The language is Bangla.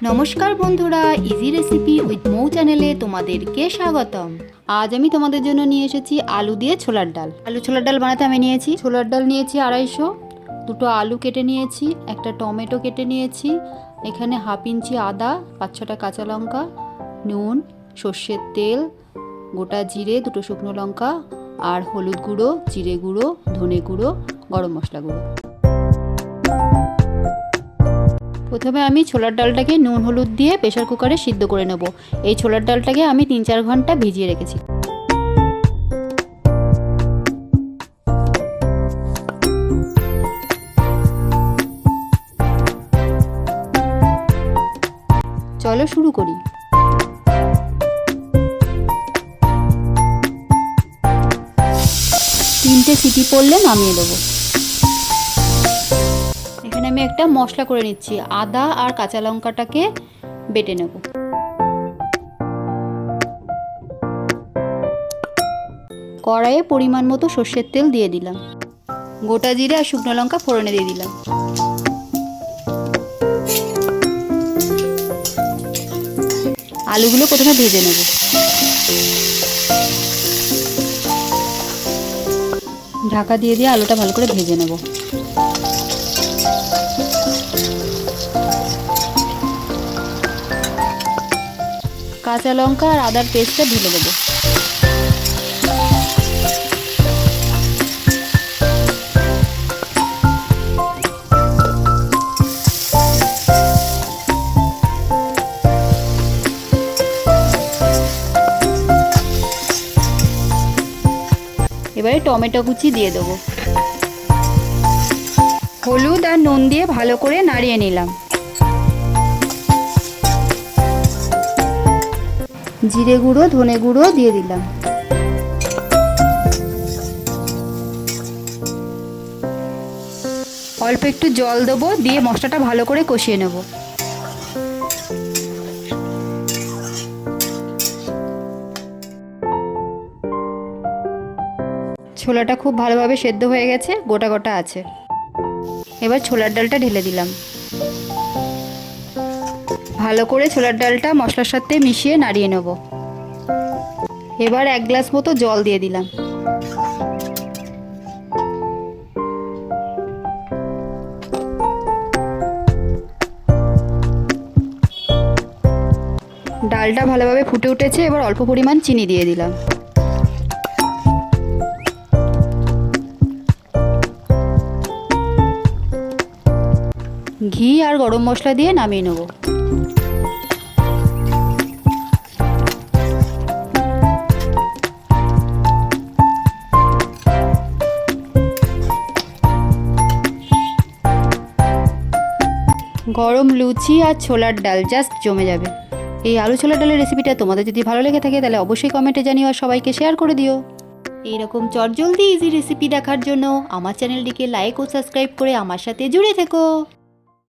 নমস্কার বন্ধুরা, ইজি রেসিপি উইথ মৌ চ্যানেলে তোমাদেরকে স্বাগতম। আজ আমি তোমাদের জন্য নিয়ে এসেছি আলু দিয়ে ছোলার ডাল। ছোলার ডাল বানাতে আমি নিয়েছি ছোলার ডাল নিয়েছি 250, দুটো আলু কেটে নিয়েছি, একটা টমেটো কেটে নিয়েছি, এখানে 1/2 ইঞ্চি আদা, 5-6টা কাঁচা লঙ্কা, নুন, সর্ষের তেল, গোটা জিরে, 2টো শুকনো লঙ্কা, আর হলুদ গুঁড়ো, জিরে গুঁড়ো, ধনে গুঁড়ো, গরম মশলা গুঁড়ো। প্রথমে আমি ছোলার ডালটাকে নুন হলুদ দিয়ে প্রেসার কুকারে সিদ্ধ করে নেব। এই ছোলার ডালটাকে আমি 3-4 ঘন্টা ভিজিয়ে রেখেছি। চলো শুরু করি। তিনটে সিটি পড়লে নামিয়ে দেবো। এখানে আমি একটা মশলা করে নিচ্ছি। আদা আর কাঁচা লঙ্কাটাকে বেটে নেব। কড়াইয়ে পরিমাণ মতো সর্ষের তেল দিয়ে দিলাম, গোটা জিরে আর শুকনো লঙ্কা ফোড়নে দিয়ে দিলাম। আলুগুলো প্রথমে ভেজে নেব। ঢাকা দিয়ে দিয়ে আলুটা ভালো করে ভেজে নেব। কাঁচা লঙ্কা আর আদার পেস্টটা ঢেলে দেবো। এবারে টমেটো কুচি দিয়ে দেবো। হলুদ আর নুন দিয়ে ভালো করে নাড়িয়ে নিলাম। জিরে গুঁড়ো, ধনে গুঁড়ো দিয়ে দিলাম। অল্প একটু জল দেবো, দিয়ে মশলাটা ভালো করে কষিয়ে নেব। ছোলাটা খুব ভালোভাবে সেদ্ধ হয়ে গেছে, গোটা গোটা আছে। এবার ছোলার ডালটা ঢেলে দিলাম। ভালো করে ছোলার ডালটা মশলার সাথে মিশিয়ে নাড়িয়ে নেব। এবার 1 গ্লাস মতো জল দিয়ে দিলাম। ডালটা ভালোভাবে ফুটে উঠেছে, এবার অল্প পরিমাণ চিনি দিয়ে দিলাম। ঘি আর গরম মশলা দিয়ে নামিয়ে নেব। গরম লুচি আর ছোলার ডাল জাস্ট জমে যাবে। এই আলু ছোলার ডালের রেসিপিটা তোমাদের যদি ভালো লেগে থাকে তাহলে অবশ্যই কমেন্টে জানিও আর সবাইকে শেয়ার করে দিও। এইরকম চটজলদি ইজি রেসিপি দেখার জন্য আমার চ্যানেলটিকে লাইক ও সাবস্ক্রাইব করে আমার সাথে জুড়ে থেকো।